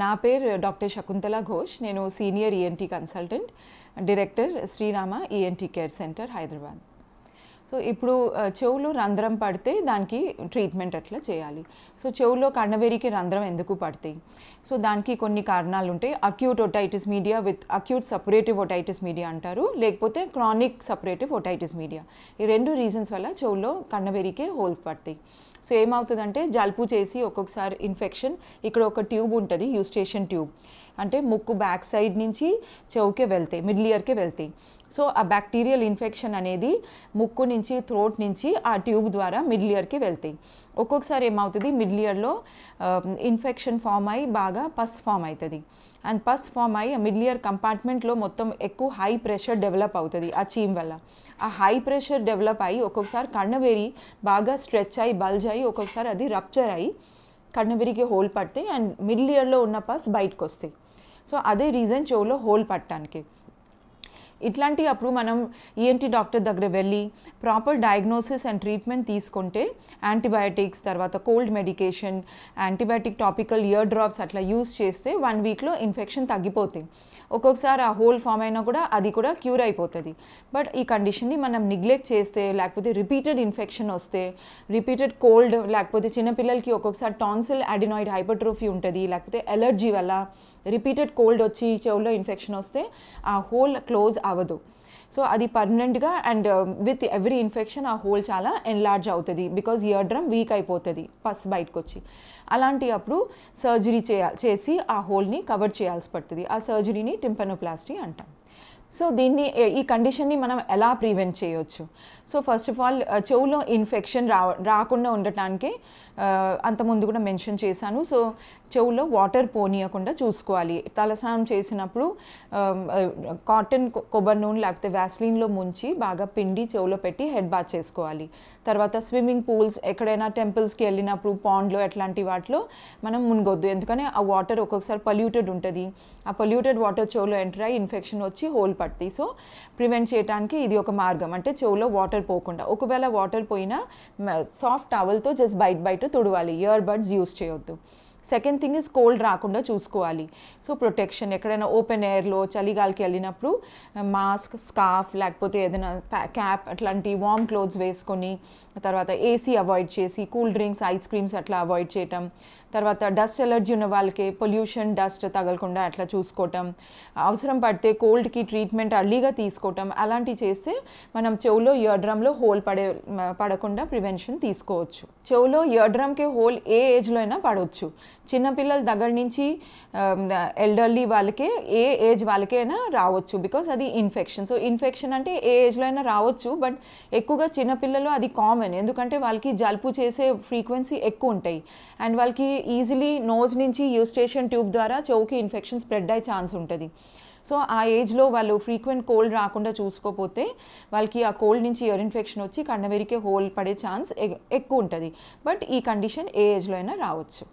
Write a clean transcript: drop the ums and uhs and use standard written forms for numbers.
నా పేరు డాక్టర్ శకుంతల ఘోష్. నేను senior ENT consultant, director Srirama ENT care centre Hyderabad. So ఇప్పుడు చెవులో రంధ్రం పడితే దానికి ట్రీట్మెంట్ ఎట్లా చేయాలి? సో చెవులో కర్ణబెరికి రంధ్రం ఎందుకు పడతాయి? సో దానికి కొన్ని కారణాలు ఉంటాయి. Acute otitis media with acute separative otitis media అంటారు, లేకపోతే క్రానిక్ సపరేటివ్ ఓటైటిస్ మీడియా. ఈ రెండు రీజన్స్ వల్ల చెవులో కర్ణబెరికే హోల్స్ పడతాయి. సో ఏమవుతుందంటే జలుబు చేసి ఒక్కొక్కసారి ఇన్ఫెక్షన్, ఇక్కడ ఒక ట్యూబ్ ఉంటుంది, యూస్టేషన్ ట్యూబ్, అంటే ముక్కు బ్యాక్ సైడ్ నుంచి చెవుకే వెళ్తాయి, మిడిల్ ఇయర్కే వెళ్తాయి. సో ఆ బ్యాక్టీరియల్ ఇన్ఫెక్షన్ అనేది ముక్కు నుంచి, థ్రోట్ నుంచి ఆ ట్యూబ్ ద్వారా మిడిల్ ఇయర్కి వెళ్తాయి. ఒక్కొక్కసారి ఏమవుతుంది, మిడిల్ ఇయర్లో ఇన్ఫెక్షన్ ఫామ్ అయ్యి బాగా పస్ ఫామ్ అవుతుంది. అండ్ పస్ ఫామ్ అయ్యి మిడిల్ ఇయర్ కంపార్ట్మెంట్లో మొత్తం ఎక్కువ హై ప్రెషర్ డెవలప్ అవుతుంది ఆ చీమ్ వల్ల. ఆ హై ప్రెషర్ డెవలప్ అయ్యి ఒక్కొక్కసారి కర్ణబెరి బాగా స్ట్రెచ్ అయ్యి బల్జ్ అయ్యి ఒక్కొక్కసారి అది రప్చర్ అయ్యి కర్ణబెరికి హోల్ పడతాయి అండ్ మిడిల్ ఇయర్లో ఉన్న పస్ బయటకు వస్తాయి. సో అదే రీజన్ చెవులో హోల్ పట్టడానికి. ఇట్లాంటి అప్పుడు మనం ఈఎన్టీ డాక్టర్ దగ్గర వెళ్ళి ప్రాపర్ డయాగ్నోసిస్ అండ్ ట్రీట్మెంట్ తీసుకుంటే యాంటీబయాటిక్స్, తర్వాత cold medication, antibiotic topical ear drops అట్లా యూస్ చేస్తే 1 వీక్లో ఇన్ఫెక్షన్ తగ్గిపోతాయి. ఒక్కొక్కసారి ఆ హోల్ ఫామ్ అయినా కూడా అది కూడా క్యూర్ అయిపోతుంది. బట్ ఈ కండిషన్ని మనం నెగ్లెక్ట్ చేస్తే, లేకపోతే రిపీటెడ్ ఇన్ఫెక్షన్ వస్తే, రిపీటెడ్ కోల్డ్, లేకపోతే చిన్నపిల్లలకి ఒక్కొక్కసారి టాన్సిల్ అడినాయిడ్ హైపర్ట్రోఫీ ఉంటుంది, లేకపోతే ఎలర్జీ వల్ల రిపీటెడ్ కోల్డ్ వచ్చి చెవులో ఇన్ఫెక్షన్ వస్తే ఆ హోల్ క్లోజ్ అవ్వదు. సో అది పర్మనెంట్గా అండ్ విత్ ఎవ్రీ ఇన్ఫెక్షన్ ఆ హోల్ చాలా ఎన్లార్జ్ అవుతుంది, బికాజ్ ఇయర్ డ్రమ్ వీక్ అయిపోతుంది పస్ బయటకు వచ్చి. అలాంటి అప్పుడు సర్జరీ చేసి ఆ హోల్ని కవర్ చేయాల్సి పడుతుంది. ఆ సర్జరీని టింపానోప్లాస్టీ అంటాం. సో ఈ కండిషన్ని మనం ఎలా ప్రివెంట్ చేయొచ్చు? సో ఫస్ట్ ఆఫ్ ఆల్ చెవులో ఇన్ఫెక్షన్ రాకుండా ఉండటానికి అంతకుముందు కూడా మెన్షన్ చేశాను. సో చెవులో వాటర్ పోనీయకుండా చూసుకోవాలి. తలస్నానం చేసినప్పుడు కాటన్ కొబ్బరి నూనె లేకపోతే వ్యాస్లిన్లో ముంచి బాగా పిండి చెవులో పెట్టి హెడ్ బాత్ చేసుకోవాలి. తర్వాత స్విమ్మింగ్ పూల్స్, ఎక్కడైనా టెంపుల్స్కి వెళ్ళినప్పుడు పాండ్లో అట్లాంటి వాటిలో మనం మునగొద్దు, ఎందుకంటే ఆ వాటర్ ఒక్కొక్కసారి పొల్యూటెడ్ ఉంటుంది. ఆ పొల్యూటెడ్ వాటర్ చెవులో ఎంటర్ అయ్యి ఇన్ఫెక్షన్ వచ్చి హోల్ పడుతుంది. సో ప్రివెంట్ చేయడానికి ఇది ఒక మార్గం, అంటే చెవులో వాటర్ పోకుండా. ఒకవేళ వాటర్ పోయినా సాఫ్ట్ టవల్తో జస్ట్ బయట తుడవాలి, ఇయర్ బడ్స్ యూస్ చేయొద్దు. సెకండ్ థింగ్ ఇస్ కోల్డ్ రాకుండా చూసుకోవాలి. సో ప్రొటెక్షన్, ఎక్కడైనా ఓపెన్ ఎయిర్లో చలిగాలికి వెళ్ళినప్పుడు మాస్క్, స్కార్ఫ్, లేకపోతే ఏదైనా క్యాప్ అట్లాంటి వార్మ్ క్లోత్స్ వేసుకొని, తర్వాత ఏసీ అవాయిడ్ చేసి, కూల్ డ్రింక్స్, ఐస్ క్రీమ్స్ అట్లా అవాయిడ్ చేయటం. తర్వాత డస్ట్ ఎలర్జీ ఉన్న వాళ్ళకి పొల్యూషన్, డస్ట్ తగలకుండా అట్లా చూసుకోవటం. అవసరం పడితే కోల్డ్కి ట్రీట్మెంట్ అర్లీగా తీసుకోవటం. అలాంటివి చేస్తే మనం చెవులో ఇయర్ డ్రమ్లో హోల్ పడకుండా ప్రివెన్షన్ తీసుకోవచ్చు. చెవులో ఇయర్ డ్రమ్కి హోల్ ఏ ఏజ్లో అయినా పడవచ్చు. చిన్నపిల్లల దగ్గర నుంచి ఎల్డర్లీ వాళ్ళకే, ఏ ఏజ్ వాళ్ళకైనా రావచ్చు, బికాస్ అది ఇన్ఫెక్షన్. సో ఇన్ఫెక్షన్ అంటే ఏ ఏజ్లో అయినా రావచ్చు, బట్ ఎక్కువగా చిన్నపిల్లలు అది కామన్, ఎందుకంటే వాళ్ళకి జలుబు చేసే ఫ్రీక్వెన్సీ ఎక్కువ ఉంటాయి అండ్ వాళ్ళకి ఈజీలీ నోజ్ నుంచి యూస్టేషన్ ట్యూబ్ ద్వారా చెవుకి ఇన్ఫెక్షన్ స్ప్రెడ్ అయ్యే ఛాన్స్ ఉంటుంది. సో ఆ ఏజ్లో వాళ్ళు ఫ్రీక్వెంట్ కోల్డ్ రాకుండా చూసుకోకపోతే వాళ్ళకి ఆ కోల్డ్ నుంచి ఇయర్ ఇన్ఫెక్షన్ వచ్చి కర్ణబెరికే హోల్ పడే ఛాన్స్ ఎక్కువ ఉంటుంది. బట్ ఈ కండిషన్ ఏ ఏజ్లో అయినా రావచ్చు.